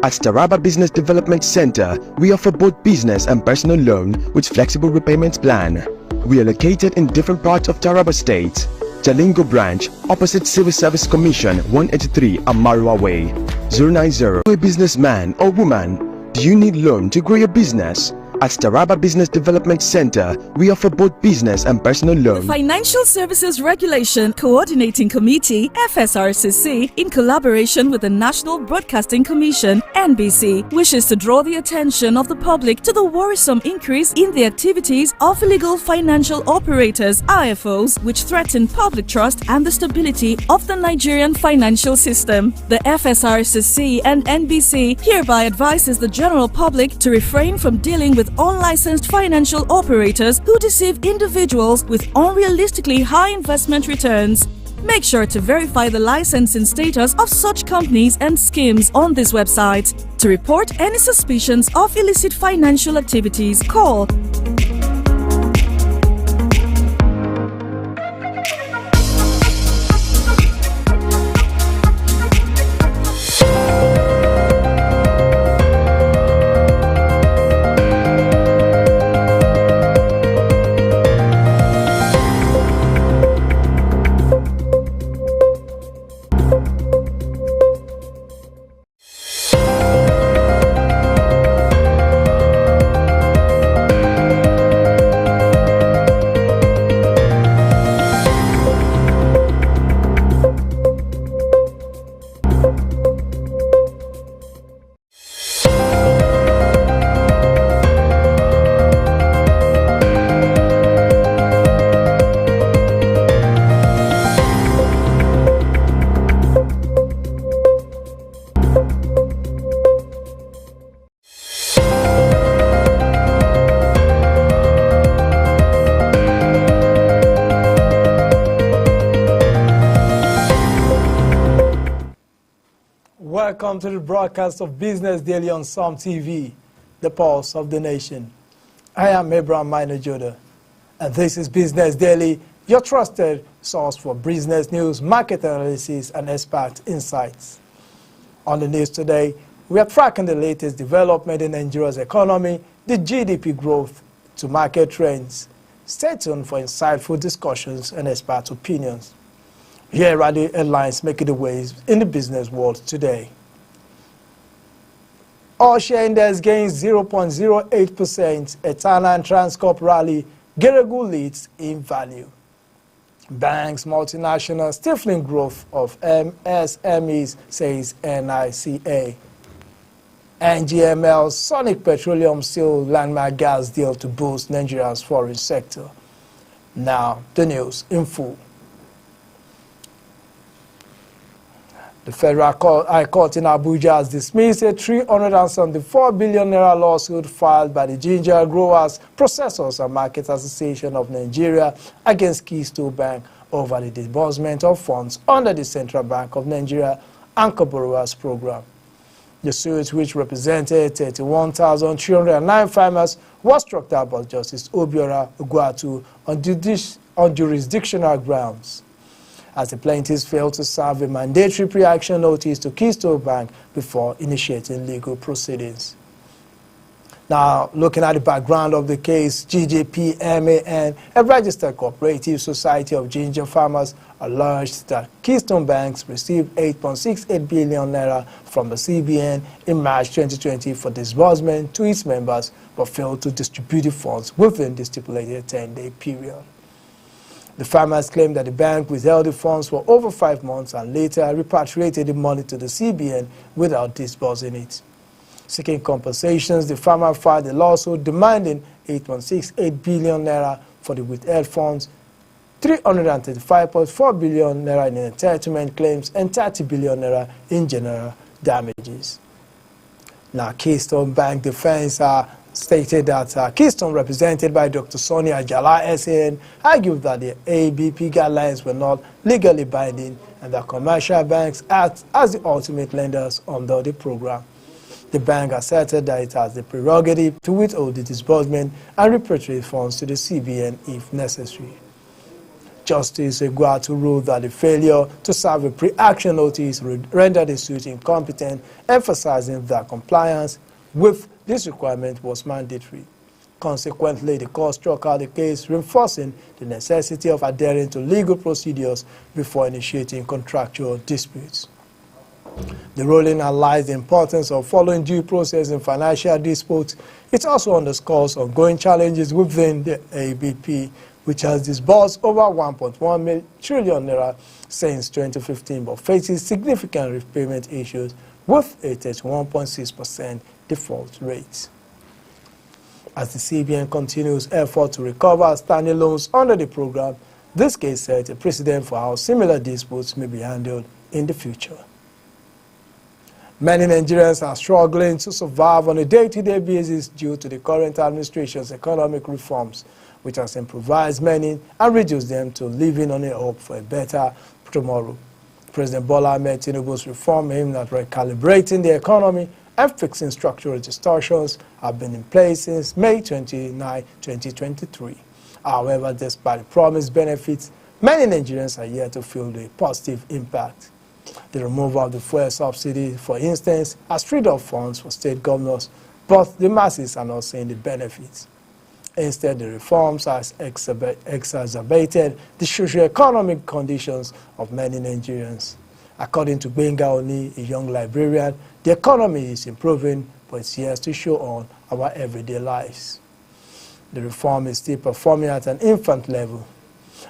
At Taraba Business Development Center, we offer both business and personal loan with flexible repayment plan. We are located in different parts of Taraba State. Jalingo branch, opposite Civil Service Commission, 183 Amarua Way. 090. A businessman or woman, do you need loan to grow your business? At Taraba Business Development Center, we offer both business and personal loan. The Financial Services Regulation Coordinating Committee, FSRCC, in collaboration with the National Broadcasting Commission, NBC, wishes to draw the attention of the public to the worrisome increase in the activities of illegal financial operators, IFOs, which threaten public trust and the stability of the Nigerian financial system. The FSRCC and NBC hereby advises the general public to refrain from dealing with unlicensed financial operators who deceive individuals with unrealistically high investment returns. Make sure to verify the licensing status of such companies and schemes on this website. To report any suspicions of illicit financial activities, call Welcome to the broadcast of Business Daily on SOM TV, the pulse of the nation. I am Abraham Minor Joda, and this is Business Daily, your trusted source for business news, market analysis, and expert insights. On the news today, we are tracking the latest development in Nigeria's economy, the GDP growth to market trends. Stay tuned for insightful discussions and expert opinions. Here are the headlines making the waves in the business world today. All share index gains 0.08%. Etana and Transcorp rally. Geregu leads in value. Banks multinational stifling growth of MSMEs, says NICA. NGML Sonic Petroleum seal landmark gas deal to boost Nigeria's foreign sector. Now the news in full. The Federal High Court in Abuja has dismissed a 374 billion naira lawsuit filed by the Ginger Growers, Processors and Market Association of Nigeria against Keystone Bank over the disbursement of funds under the Central Bank of Nigeria Anchor Borrowers Program. The suit, which represented 31,309 farmers, was struck down by Justice Obiora Ugwatu on jurisdictional grounds, as the plaintiffs failed to serve a mandatory pre-action notice to Keystone Bank before initiating legal proceedings. Now, looking at the background of the case, GJPMAN, a registered cooperative society of ginger farmers, alleged that Keystone Banks received 8.68 billion naira from the CBN in March 2020 for disbursement to its members, but failed to distribute the funds within the stipulated 10-day period. The farmers claimed that the bank withheld the funds for over 5 months and later repatriated the money to the CBN without disbursing it. Seeking compensations, the farmer filed a lawsuit demanding 8.68 billion naira for the withheld funds, 335.4 billion naira in entitlement claims, and 30 billion naira in general damages. Now, Keystone Bank defense stated that Keystone, represented by Dr. Sonny Ajala, SAN, argued that the ABP guidelines were not legally binding and that commercial banks act as the ultimate lenders under the program. The bank asserted that it has the prerogative to withhold the disbursement and repatriate funds to the CBN if necessary. Justice Eguatu ruled that the failure to serve a pre-action notice rendered the suit incompetent, emphasizing that compliance with this requirement was mandatory. Consequently, the court struck out the case, reinforcing the necessity of adhering to legal procedures before initiating contractual disputes. The ruling highlights the importance of following due process in financial disputes. It also underscores ongoing challenges within the ABP, which has disbursed over 1.1 trillion naira since 2015, but faces significant repayment issues with a 31.6% default rate. As the CBN continues effort to recover outstanding loans under the program, this case sets a precedent for how similar disputes may be handled in the future. Many Nigerians are struggling to survive on a day-to-day basis due to the current administration's economic reforms, which has improvised many and reduced them to living on a hope for a better tomorrow. President Bola Ahmed Tinubu's reform aimed at recalibrating the economy and fixing structural distortions have been in place since May 29, 2023. However, despite the promised benefits, many Nigerians are yet to feel the positive impact. The removal of the fuel subsidy, for instance, has freed up funds for state governors, but the masses are not seeing the benefits. Instead, the reforms have exacerbated the socio-economic conditions of many Nigerians. According to Benga Oni, a young librarian, the economy is improving, but it's yet to show on our everyday lives. The reform is still performing at an infant level.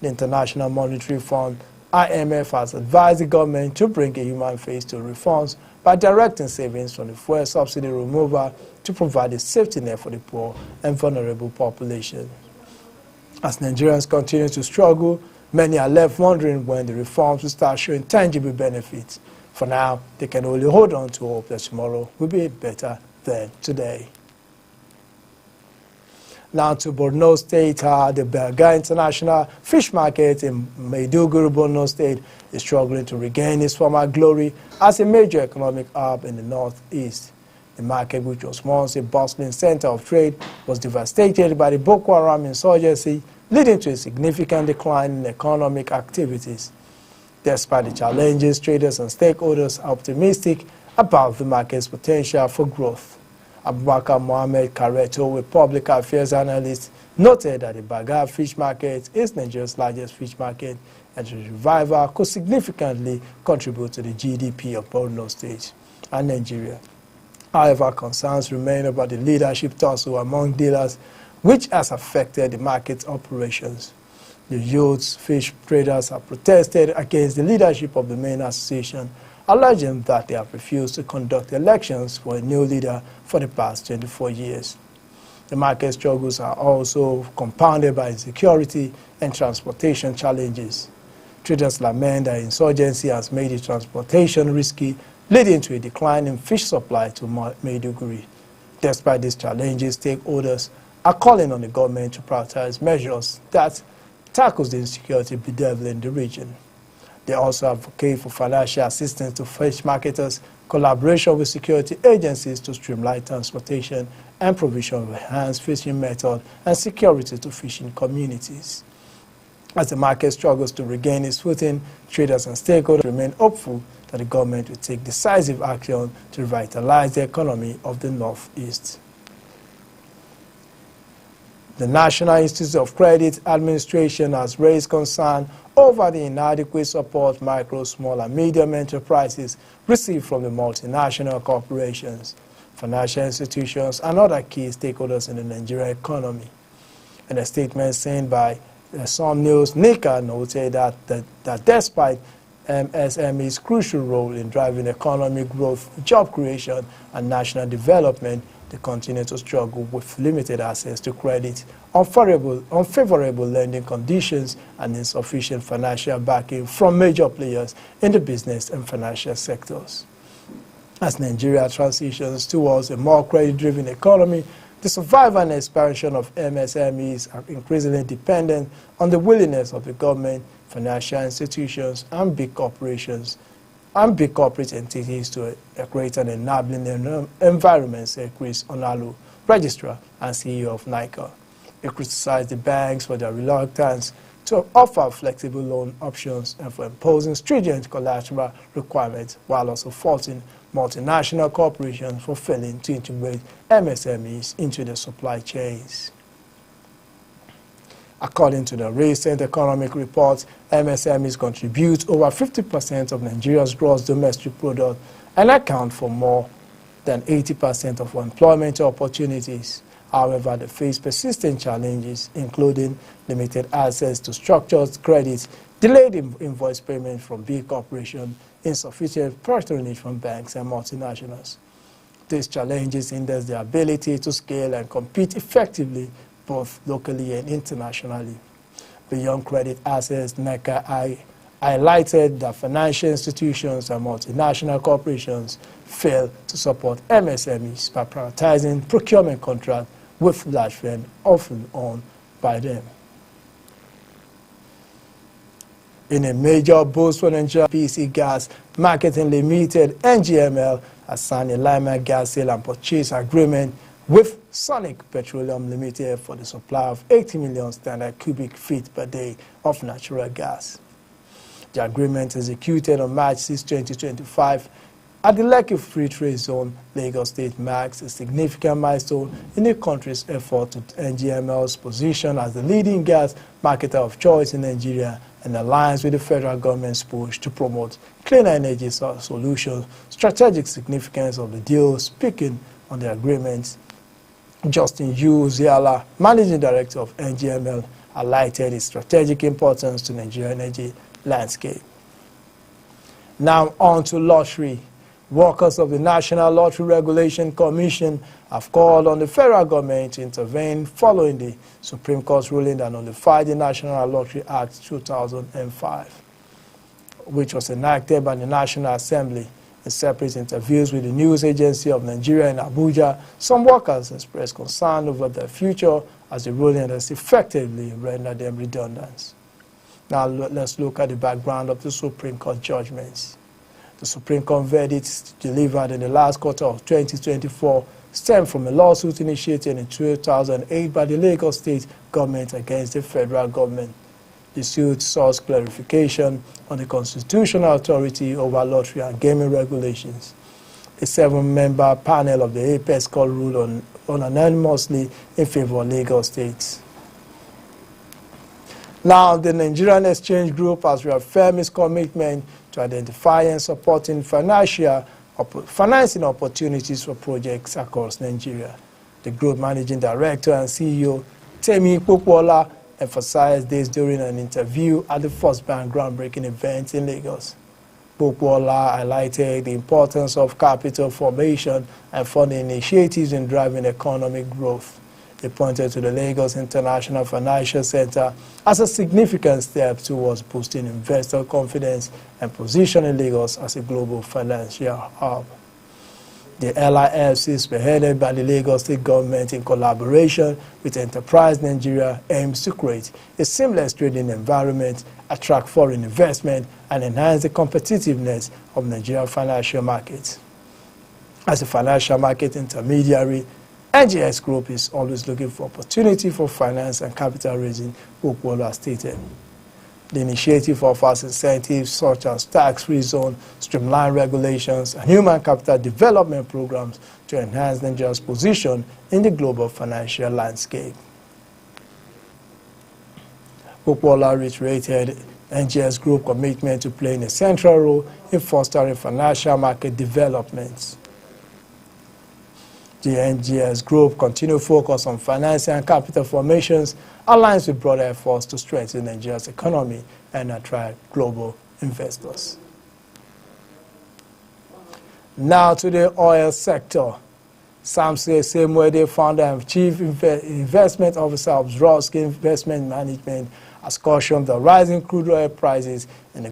The International Monetary Fund, IMF, has advised the government to bring a human face to reforms by directing savings from the fuel subsidy removal to provide a safety net for the poor and vulnerable population. As Nigerians continue to struggle, many are left wondering when the reforms will start showing tangible benefits. For now, they can only hold on to hope that tomorrow will be better than today. Now to Borno State, the Berga International Fish Market in Maiduguri, Borno State, is struggling to regain its former glory as a major economic hub in the northeast. The market, which was once a bustling center of trade, was devastated by the Boko Haram insurgency, leading to a significant decline in economic activities. Despite the challenges, traders and stakeholders are optimistic about the market's potential for growth. Abubakar Mohammed Kareto, a public affairs analyst, noted that the Berga fish market is Nigeria's largest fish market, and the revival could significantly contribute to the GDP of Borno State and Nigeria. However, concerns remain about the leadership tussle among dealers, which has affected the market's operations. The youth fish traders have protested against the leadership of the main association, alleging that they have refused to conduct elections for a new leader for the past 24 years. The market struggles are also compounded by insecurity and transportation challenges. Traders lament that insurgency has made the transportation risky, leading to a decline in fish supply to Maiduguri. Despite these challenges, stakeholders are calling on the government to prioritize measures that tackles the insecurity bedeviling in the region. They also advocate for financial assistance to fish marketers, collaboration with security agencies to streamline transportation, and provision of enhanced fishing methods and security to fishing communities. As the market struggles to regain its footing, traders and stakeholders remain hopeful that the government will take decisive action to revitalize the economy of the Northeast. The National Institute of Credit Administration has raised concern over the inadequate support micro, small, and medium enterprises receive from the multinational corporations, financial institutions, and other key stakeholders in the Nigerian economy. In a statement sent by Some News, NICA noted that despite MSME's crucial role in driving economic growth, job creation, and national development, they continue to struggle with limited access to credit, unfavorable lending conditions, and insufficient financial backing from major players in the business and financial sectors. As Nigeria transitions towards a more credit-driven economy, the survival and expansion of MSMEs are increasingly dependent on the willingness of the government, financial institutions, and big corporations and big corporate entities to create an enabling environment, said Chris Onalu, Registrar and CEO of NICA. He criticized the banks for their reluctance to offer flexible loan options and for imposing stringent collateral requirements, while also faulting multinational corporations for failing to integrate MSMEs into the supply chains. According to the recent economic report, MSMEs contribute over 50% of Nigeria's gross domestic product and account for more than 80% of employment opportunities. However, they face persistent challenges, including limited access to structured credit, delayed invoice payment from big corporations, insufficient patronage from banks and multinationals. These challenges hinder their ability to scale and compete effectively both locally and internationally. Beyond credit access, NECA highlighted that financial institutions and multinational corporations fail to support MSMEs by prioritizing procurement contracts with large firms often owned by them. In a major boost for Nigeria, PC Gas Marketing Limited, NGML, has signed a lineman gas sale and purchase agreement with Sonic Petroleum Limited for the supply of 80 million standard cubic feet per day of natural gas. The agreement executed on March 6, 2025 at the Lekki Free Trade Zone, Lagos State, marks a significant milestone in the country's effort to NGML's position as the leading gas marketer of choice in Nigeria and aligns with the federal government's push to promote cleaner energy solutions. Strategic significance of the deal. Speaking on the agreement, Justin Ziala, Managing Director of NGML, highlighted its strategic importance to Nigerian energy landscape. Now on to lottery. Workers of the National Lottery Regulation Commission have called on the federal government to intervene following the Supreme Court's ruling that nullified the National Lottery Act 2005, which was enacted by the National Assembly. In separate interviews with the news agency of Nigeria in Abuja, some workers expressed concern over their future as the ruling has effectively rendered them redundant. Now let's look at the background of the Supreme Court judgments. The Supreme Court verdicts delivered in the last quarter of 2024 stemmed from a lawsuit initiated in 2008 by the Lagos State government against the federal government. The suit sought clarification on the constitutional authority over lottery and gaming regulations. A 7-member panel of the Apex Court ruled unanimously in favor of Lagos State. Now, the Nigerian Exchange Group has reaffirmed its commitment to identify and supporting financing opportunities for projects across Nigeria. The group managing director and CEO, Temi Popoola, emphasized this during an interview at the First Bank groundbreaking event in Lagos. Popoola highlighted the importance of capital formation and funding initiatives in driving economic growth. He pointed to the Lagos International Financial Center as a significant step towards boosting investor confidence and positioning Lagos as a global financial hub. The LIFC, spearheaded by the Lagos State government in collaboration with Enterprise Nigeria, aims to create a seamless trading environment, attract foreign investment, and enhance the competitiveness of Nigerian financial markets. As a financial market intermediary, NGX Group is always looking for opportunity for finance and capital raising, Popoola stated. The initiative offers incentives such as tax-free zone, streamlined regulations, and human capital development programs to enhance Nigeria's position in the global financial landscape. Popoola reiterated NGX Group commitment to playing a central role in fostering financial market developments. The NGX Group continued focus on financing and capital formations, aligns with broader efforts to strengthen Nigeria's economy and attract global investors. Now to the oil sector. Samson Semwede, founder and chief investment officer of Zrosk Investment Management, has cautioned the rising crude oil prices in the